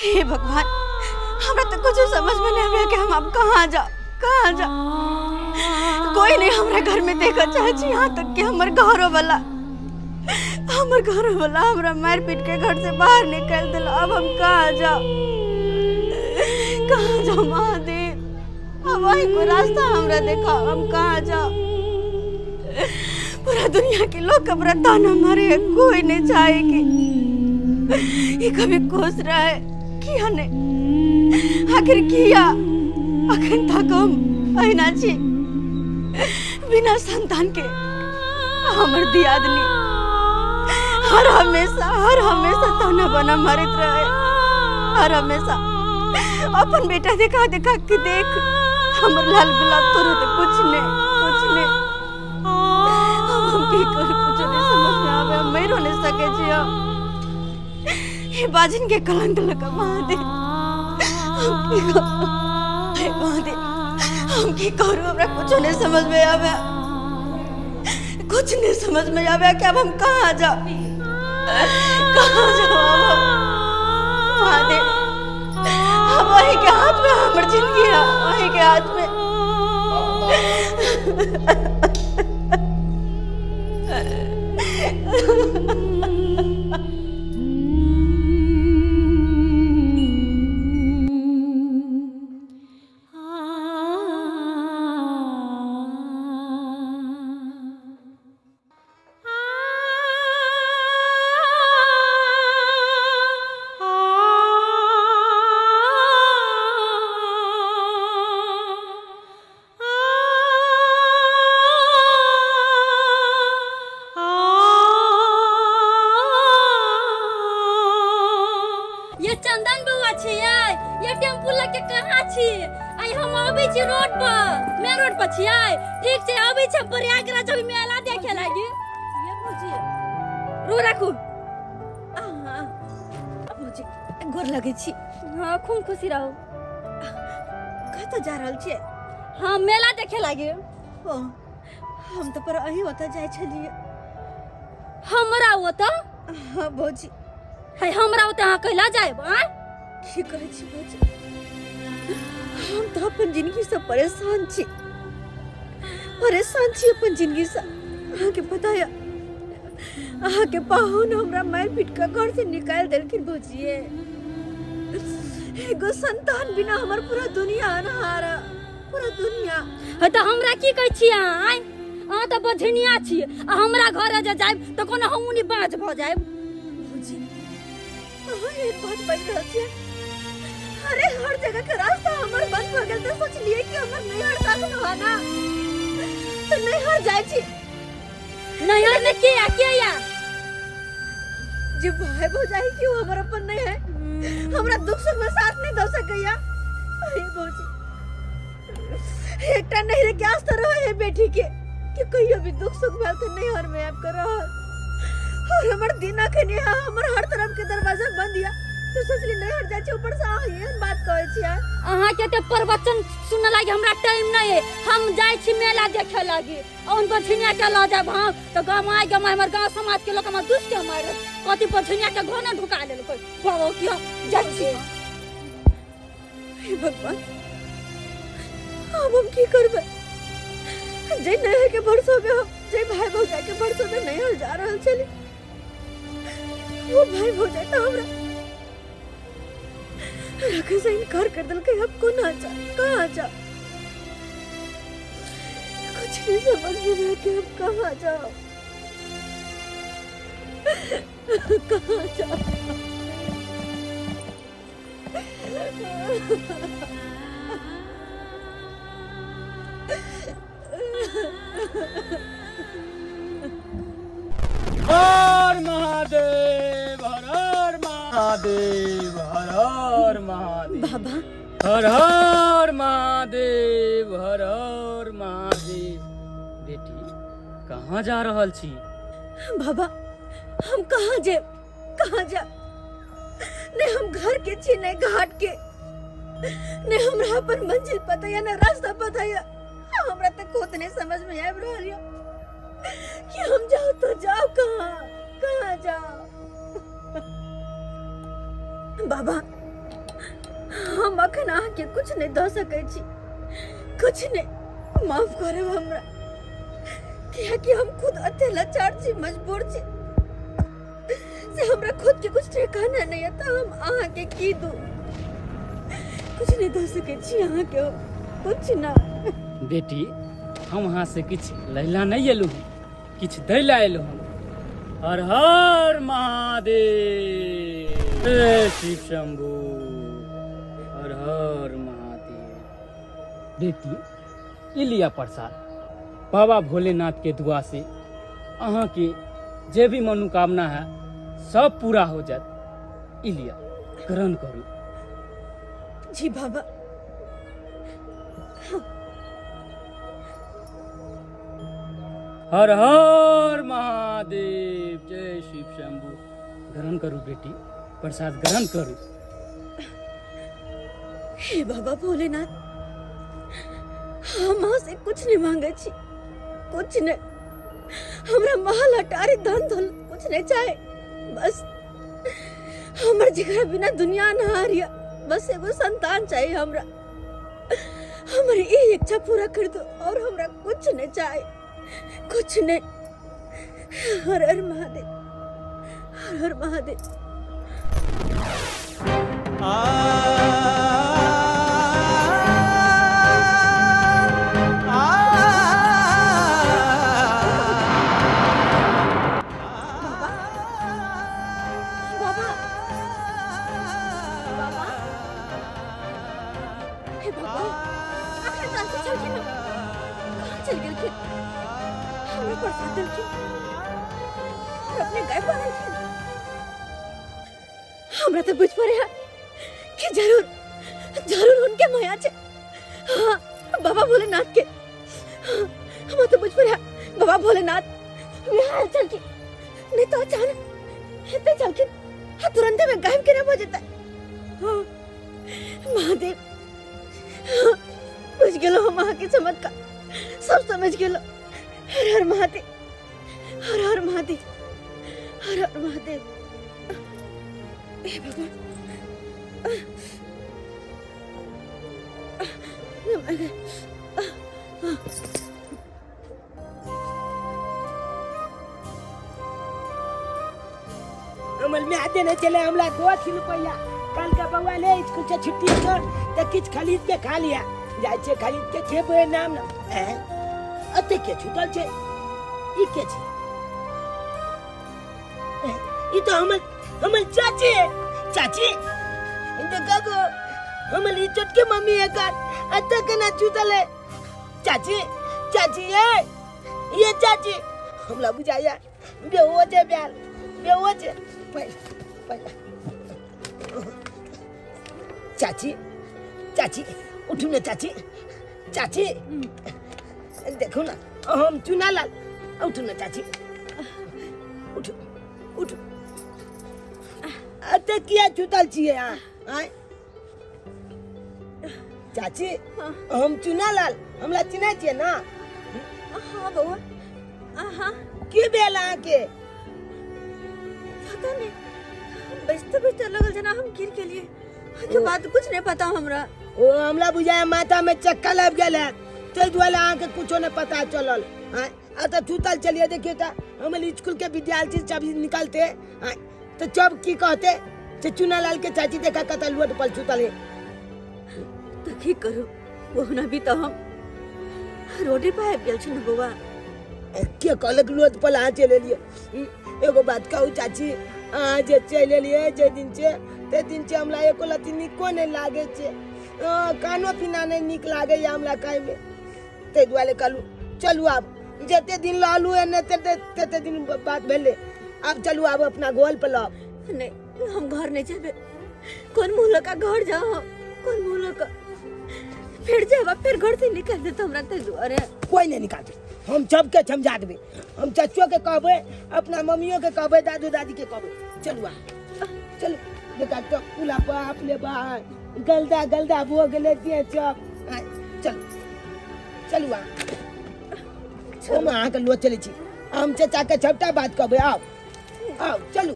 हे भगवान, हमरा तो कुछ समझ में नहीं आया कि हम अब कहाँ जाओ। कोई नहीं हमरा घर में देखा चाची, यहाँ तक कि हमर घरों वाला हमरा मार पीट के घर से बाहर निकाल दिला। अब हम कहाँ जाओ महादेव? अब वही कोई रास्ता हमरा देखा, हम कहाँ जाओ? पूरा दुनिया के लोग कब्र ताना मारे, कोई नहीं चाहे कि ये कभी खुश रहे। किया ने आखिर किया अखन तक हम अहिना छी बिना संतान के। हमर दियादनी हर हमेशा ताना बना मारित रहे। हर हमेशा अपन बेटा देखा के देख हमर लाल गुलाब तोरे तो कुछ ने हम की कर कुछ नहीं समझ में आवे। हम मरो नहीं सके छी। ये बाजिन के कलंक लगा महादेव। हम की करू? हमरा कुछ नहीं समझ में आवे, कुछ नहीं समझ में आवे कि अब हम कहाँ जाओ महादेव? अब वही के हाथ में हमर जिंदगी है, वही के हाथ में। खूब खुशी रहो। कतो जा रहल छियै? हाँ, मेला देखे लागे। हम तो पर अही होता जाय छलिए। हमरा होता? हाँ भौजी। है हमरा होता हाँ कहला जाए बा? की कहै छी भौजी? हम तो अपन जिंदगी से परेशान छी अपन जिंदगी से। अहाँ के बताया अहाँ के पाहुन हमरा मार पीट के घर से निकाल देलखिन भौजी। एगो संतान बिना हमर पूरा दुनिया अनहार, पूरा दुनिया। है तो हमरा की कहै छी आय? अहाँ तो बझनिया छी, हमरा घर जे जाइब तो कोनो हमनी बाज भ जाइब। भौजी अहाँ एक बात बन रहल छी। अरे हर जगह के रास्ता हमर बंद भ गेल, तो सोचलिए कि हमर नैहर तक न आना, तो नैहर जाय छी। नैहर में के या जे भाई भौजाई क्यों हमर अपन नहीं है? हमरा दुख सुख में साथ नहीं दे सकैया। अरे भौजी एकटा नहीं रे क्या आस्था रहे है बेटी के कि कहियो भी दुख सुख भेल त नहीं हर में आपका रह। और हमर दिना खनी हमर हर तरफ के दरवाजा बंद या, तो सोचली नहीं हट जाय छै। ऊपर से एहन बात कहै छी अहाँ के त प्रवचन सुन लागी हमरा टाइम नहीं है। हम जाय छी मेला देखे लागी, और बछनिया के ल जाब हम तो गांव आइ के हमर गांव समाज के लोग हमर दुष्ट के मारत। कति बछनिया के घर न ढुका लेल कोई बाबू की जाय छी। हे भगवान अब हम की करबे? जे नहीं के भरसो में हम जे भाई भौजाई के भरसो में नहीं हल जा रहल छली। वो भाई भौजाई त हमरा रखे से इनकार कर दिल के अब कहाँ जा? कुछ नहीं समझ में आया कि अब कहाँ जाओ। हर महादेव, हर महादेव, हर महादेव। बाबा हर हर महादेव, हर महादेव। बेटी कहाँ जा रहल छी? बाबा हम कहाँ जा? नहीं हम घर के छी, नहीं घाट के, नहीं हमरा अपन मंजिल पता या ना रास्ता पता या। हमरा तक खुद नहीं समझ में आब रहल या कि हम जाओ तो जाओ कहाँ जाओ? बाबा हम अखन आके कुछ नहीं दो सके छी, कुछ नहीं। माफ करब हमरा, कि हम खुद अकेला लाचार छी, मजबूर छी से हमरा खुद के कुछ ठिकाना नहीं है, तो हम आहा के की दू? कुछ नहीं दो सके छी आहा के, कुछ ना। बेटी हम अहाँ से किछ लैला नहीं एलू, किछ दैला एलू हम। हर हर महादेव, जय शिव शंभू, हर हर महादेव। बेटी ई लिया प्रसाद, बाबा भोलेनाथ के दुआ से अहाँ के जे भी मनोकामना है सब पूरा हो जात। ई लिया ग्रहण करू। जी बाबा। हर हर महादेव, जय शिव शंभू। ग्रहण करू बेटी, प्रसाद ग्रहण करू। हे बाबा भोलेनाथ, हम अहाँ से कुछ नहीं मांगे छी, कुछ नहीं। हमरा महल अटारी धन दौलत कुछ नहीं चाहे, बस हमर जिगरा बिना दुनिया न हारिया, बस एगो संतान चाहिए हमरा। हमारी ये इच्छा पूरा कर दो, और हमरा कुछ नहीं चाहे, कुछ नहीं। हर हर महादेव, हर हर महादेव। हमरा तो बुझ पड़े कि जरूर जरूर उनके माया छे। हाँ, बाबा भोलेनाथ के। हाँ, हम तो बुझ पड़े बाबा भोलेनाथ यहाँ चल के, नहीं तो अचानक इतने चल के तुरंत में गायब के ना हो जाता। हाँ, महादेव, हाँ, बुझ गेलो हम वहाँ के चमत्कार, सब समझ गेलो। हर हर महादेव, हर हर महादेव, हर हर महादेव। हे भगवान, अमल में आते न चले हमला 2 रुपया कल का बउआ ले स्कूल से छुट्टी कर त किछ खरीद के खा लिया जाय छे, खरीद के खेबे नाम न है अते के छुटल छे। ई के छे? ई तो हमल चाची है। चाची इंदे गगो हमल इज्जत के मम्मी है कर अते के ना छुटल है। चाची चाची ये चाची हमला बुझाया बेहो छे प्यार बेहो छे। चाची चाची उठू ना चाची चाची देखो ना हम चुना लाल उठू ना चाची उठो उठो अते किया छुटल छिए यहाँ आय चाची हम चुना लाल हमला चिन्ह छिए ना। हाँ बउआ, हाँ की बेला के पता नहीं बेचते बेचते लगल जना हम गिर के लिए के बाद कुछ नहीं पता हमरा। ओ हमला बुझाया माथा में चक्कर लग गेल है ते दुआला आके कुछो नहीं पता चलल। हां आ त छूतल चलिए देखिए त हम स्कूल के विद्यार्थी जब निकलते हां तो जब की कहते से चुनालाल के चाची देखा कत लुट पल छूतल है तो की करू ओहना भी तो हम रोडी पे आबि गेल छी न बउआ। के कहलक लुट पल आ चले लिए। एगो बात कहू चाची आ जे चले लिए जे दिन से हमला एको लती निको नहीं लागे छे, कानो पीना नहीं निक लागे या हमला काई में ते दुआले कहलू चलू आब जते दिन लालू एने ते दिन बात भेले अब चलू आब अपना गोल पे लब। नहीं हम घर नहीं जाबे, कौन मुहल्ला का घर जाओ, कौन मुहल्ला का फिर जाबा फिर घर से निकल दे तो हमरा ते दुआरे कोई नहीं निकालते। हम सबके समझा देबे, हम चाचो के कहबे अपना मम्मियों के कहबे दादू दादी के कहबे। चलू आ चल बेटा तो पुला बाप ले बा गलदा वो गेले दिए चप चल चलू आ हम अहाँ के लो चले छी हम चाचा के छपटा बात कहबे। आओ आओ चलू।